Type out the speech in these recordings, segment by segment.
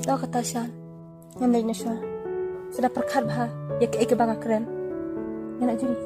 Tahu kata Syal, yang lain Syal. Sudah perkar bah, ya ke bangga keren. Yang nak juri.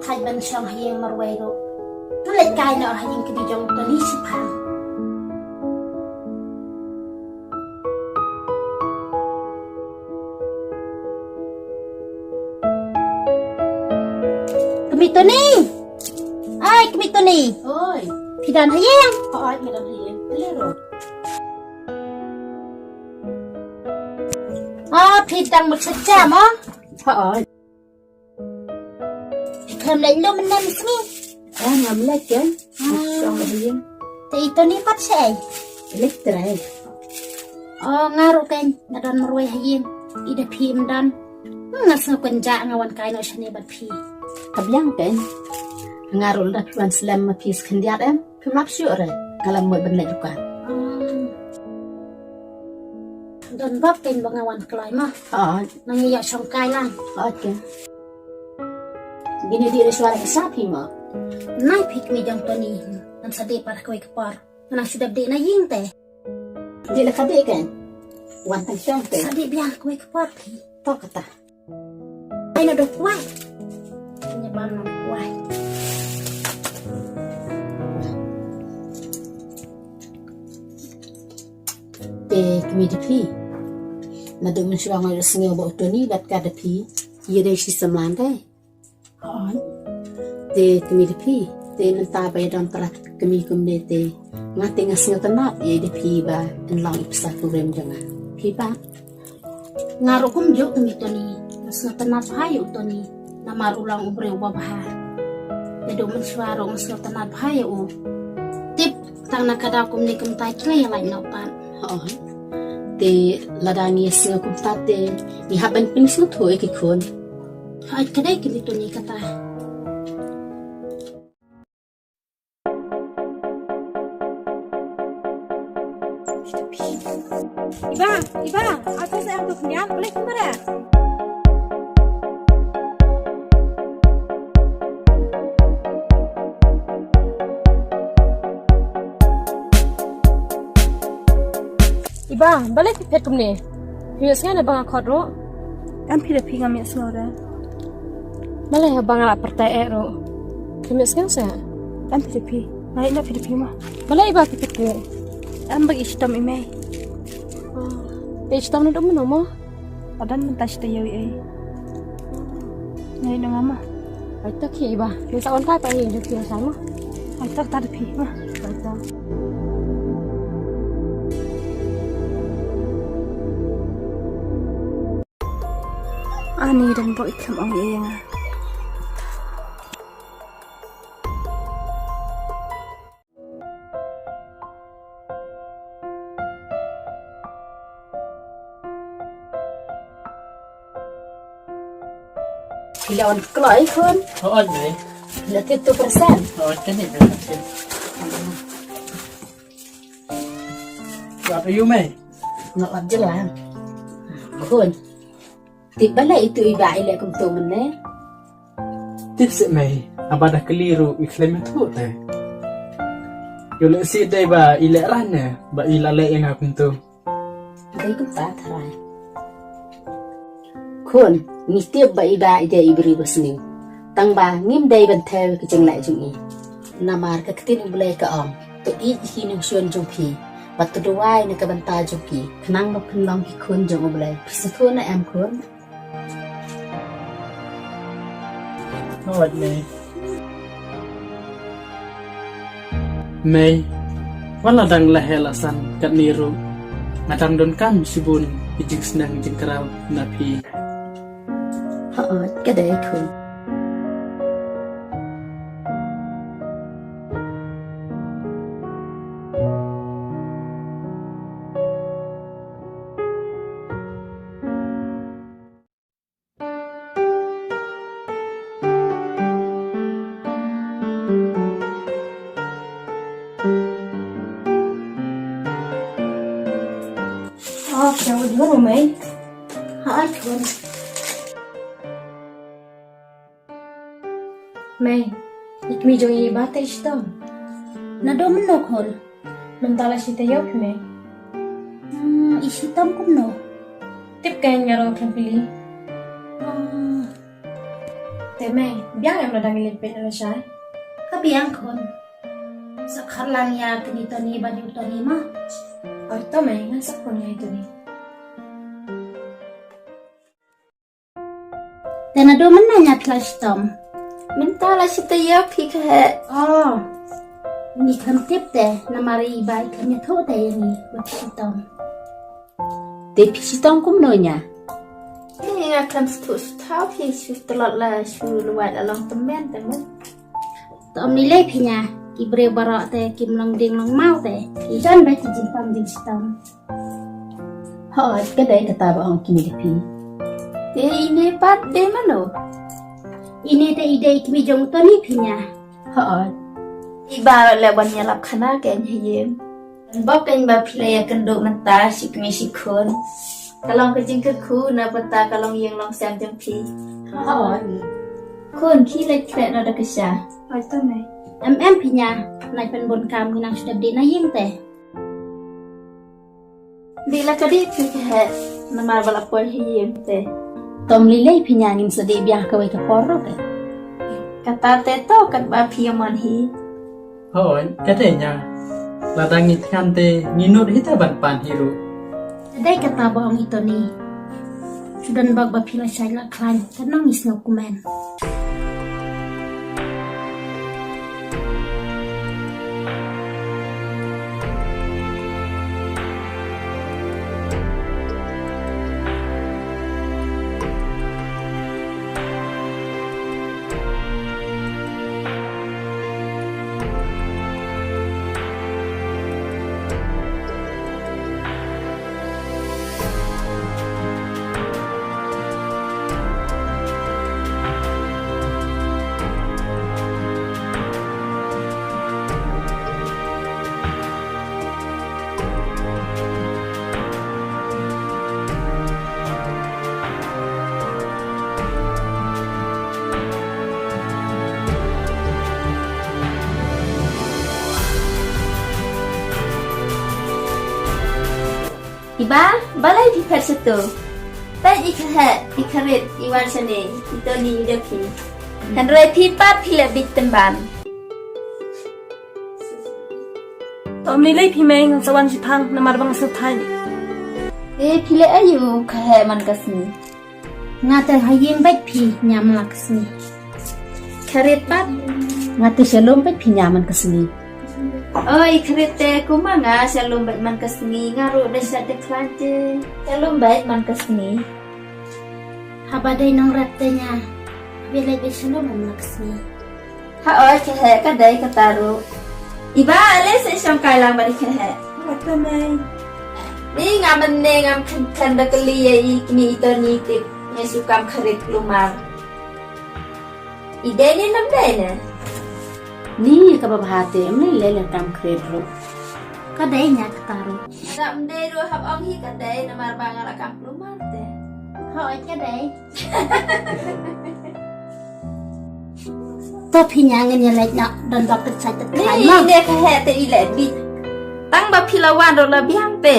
Thay bên sông hiên mà quay rồi nó lại cài nọ hay những cái đi trong tôi đi chụp hàng kami Tony ai kami Tony ôi phi đàn hay yên ôi phi đàn hay yên lấy rồi phi đàn một chút chạm á ôi Thầm lại luôn mình nằm xuống ngầm lấy chứ xong rồi yên thì tôi ní bắt xe lấy trời ngaruh kan nadan meruai hayin ida phim dan ngas ngakon ja ngawan kai no shani bat phi tabyang kan ngaruh dah puan slam ma phi skendiat em phim lap sure rồi ngalam moi benai juga dan bab kan bangawan klai mah nangi ya song kai lan okay gini dia suara sapi mah nai pik mi jang toni nam sade par koi kepar nang sudah de na ying teh dia la kade kan wan tang syang teh sade biang koi kepar pi to kata ai na dok wai nyebar na wai te kami di pi na do men syang ngai singa ba toni bat ka de pi ye de si samlan teh te kami di pi te nanta ba dam tara kami kumne te ngate ngasnga tanap ye di pi ba en lang ipsa ku rem jangan pi ba ngaruh kum jo kami toni ngasna tanap hayu toni namaru lang ubre wa bah ya do men swaro ngasna tanap hayu tip tang nakada kum ni kum tai klai lai no pan te ladani singa kum ta te ni haban pin su thoi ki khon ai kadai kami toni kata Iba, aku saya ambil kenyan, boleh kemana? Iba, balik pet kumni. Biasanya ada bang akor ro. Am pira pinga mi asnora. Balik bang ala pertai ro. Biasanya saya. Am pira pi. Naik na pira pi mah. Balik iba pet kumni. Am bagi istam imai. Page tamu dong mana mah? Adan mentas tu yawi ay. Ngayon na nga ma. Ay tak iba. Yung sa on ka pa yung dito sama. Ay tak tarapi ma. Ay tak. Ani dan bo ikam ang iyang. Lawan kelai khun. Ni. La 30%. Kan ni dah. Apa you mai? Nak lap jalan. Khun. Tiba lah itu iba ile kum tu mene. Tips mai. Apa dah keliru iklim tu teh. Yo le si dai ba ile rana, ba ila le yang aku tu. Dai kum ta tharai. Khun. Nitiap ba iba ide ibri basni tang ba ngim dai ban thel ki jeng lai jung i namar ka ktin bulai ka om to i hi ning shon jung phi bat to wai na ka ban ta jung ki khnang no phin long ki khun jung bulai phi thu na em khun Ni. Mai. Wala dang lahelasan kat niru. Ngadang don kan sibun ijing senang jing kerau na phi. Cái đấy khun kau dua rumah. Hỏi thôn Mai, ikmi jongi bate ishtam. nó đâu mình nộp hồn Mentala shita yau mai. isi tâm cũng nộp Tip kan ngaro kan pilih. Te mai, biang am ladang lipet na siya. kabiang kon sekarang ya kini tani badi utani mah Or to mai, ngan sakon nga ito ni. dan ada mana nya kelas tom Mentala sita ya pi ke. oh ni kan tip deh namari baik kami tahu deh ini buat tom Te pi sitong kum no nya. Ni nga kan stu tau pi su telot la su luat along temen temu. tom nilai pinya ibre barak teh kim long ding long mau teh ijan baik jimpang jing tom Hỏi cái đấy kata ba ong kimi pi. Te ini pat de mano. ini teh ide kimi jong tani pinya Hỏi. Iba le ban nyalap khana ke nyem. Bok kan ba play kan do menta si kimi si khon. Kalong ke jing ke khu na pata kalong yang long sam jong pi. Hỏi. Khon ki le kre na da kisha. Or to mai. pinya naik pen bon kam hinang sudah di na ying teh Bila kadi pi ke nama bala pol hiem te. tom nilai pinya ngin sedih biang kawai ke porok teh Kata te to kat ba pi man hi. Hoi, katanya ladang itkan te nginut hita ban pan hiru. Dai kata bohong itu nih. Sudah bag bapila saya lah klan, tenang isno kumen. Iba, balai di persetu. Tak ikaret iwan sene, itu ni depi. Henry pipa pila bit temban. Tom nilai pi mai ngan sawan si pang na marbang sa thai. Pila ayu kahe man kasni. Ngata hayim baik pi nyam laksni. Karet bat. Ngata shalom baik pi nyaman kesini. Oi, kereta kumanga shalom baik man kasni ngaru desa deklante. Shalom baik man kasni. Habadai nong ratenya. Bila baik shalom man laksni. Ha oi kahe kadai kataru. Iba ale se syam kailang balik kahe. What mai? Ni ngaman ne ngam kan da kali ai kini ito ni tip ne sukam karet lumar. Ide ni nam dai ne. Ni kababhate amne lele tam kredro. Kadai nya kataru. Nam dai ro hab ong hi kadai namar bangal akam lumar te. Hoi kadai. To pi nyangin ya lek nak dan bakit sa tetklan Ni mah. ne kahe te ile bi. Tang ba pilawan ro la biang te.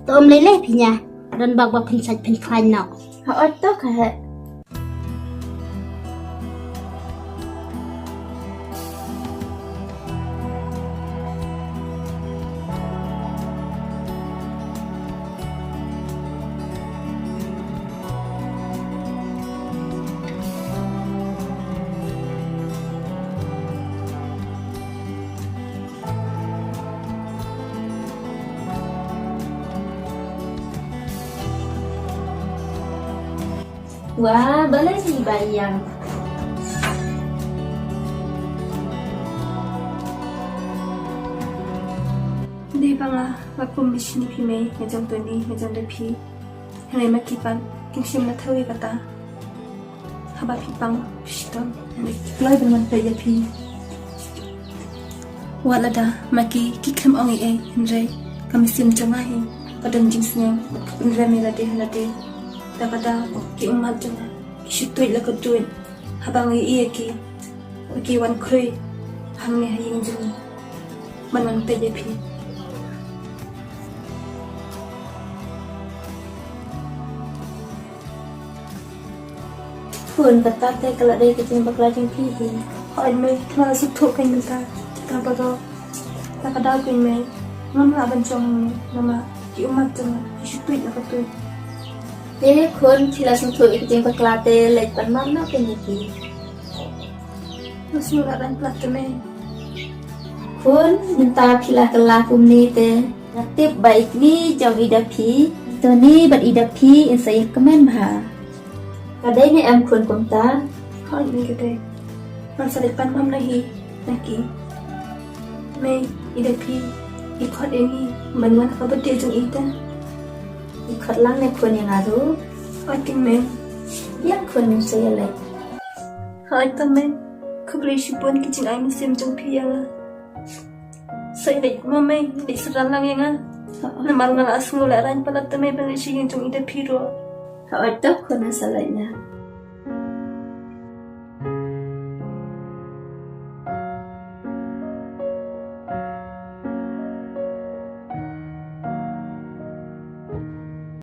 Tom lele pinya dan bag bapin sa pen klan nak. Ha oi to kahe. Wah, balai ni bayang. Di bangla wapum bishini pi mai ngajang toni ngajang depi. Hanai makipan kingshim na thawi kata. Haba pi pang shitam. Hanai kiplai benman pe yapi. Walada maki kikrem ongi henry kami sim jangahi. kadang jenisnya remeh ladeh takada ki umat jana ki syutui la keduen habang iya ki wan krui hamne haying jeni manan tejepi Pun betate kalau dari kecil bakal jeng pihi. Hỏi mày mà sụp thuộc anh người ta ta bao giờ ta có đau quên mày ngâm là bên trong mà kiểu mặt trong cái chút tuyệt là cái tuyệt คนที่เราสมถูกอีกจริงประกาศเล็กปันมันน่าเป็นยังไง nó xưa là đánh plak cho mày คนยินตาพิลากลาคุมนี้เตนักเตียบใบนี้จองอีดาพีตัวนี้บัดอีดาพีอินไซก็แม่นหาก็ได้ในแอมควรกลมตา hỏi mày cái đấy mà sao để pan mắm này hi này kì mày đi đây pi đi khoát em hi mình muốn có bất địa trong ý ta อีกคนล่างในควรยังไงรู้ hỏi kinh mày ยักควรยังใส่อะไร hỏi ta mày không lấy chụp buồn cái chuyện anh xem trong pi à say để mà mày để sẵn lang yang à nằm ăn ngang asung lại ran palat ta mày bên lấy chuyện trong ý ta pi rồi เขาเอาตบคนนั้นสลายนะ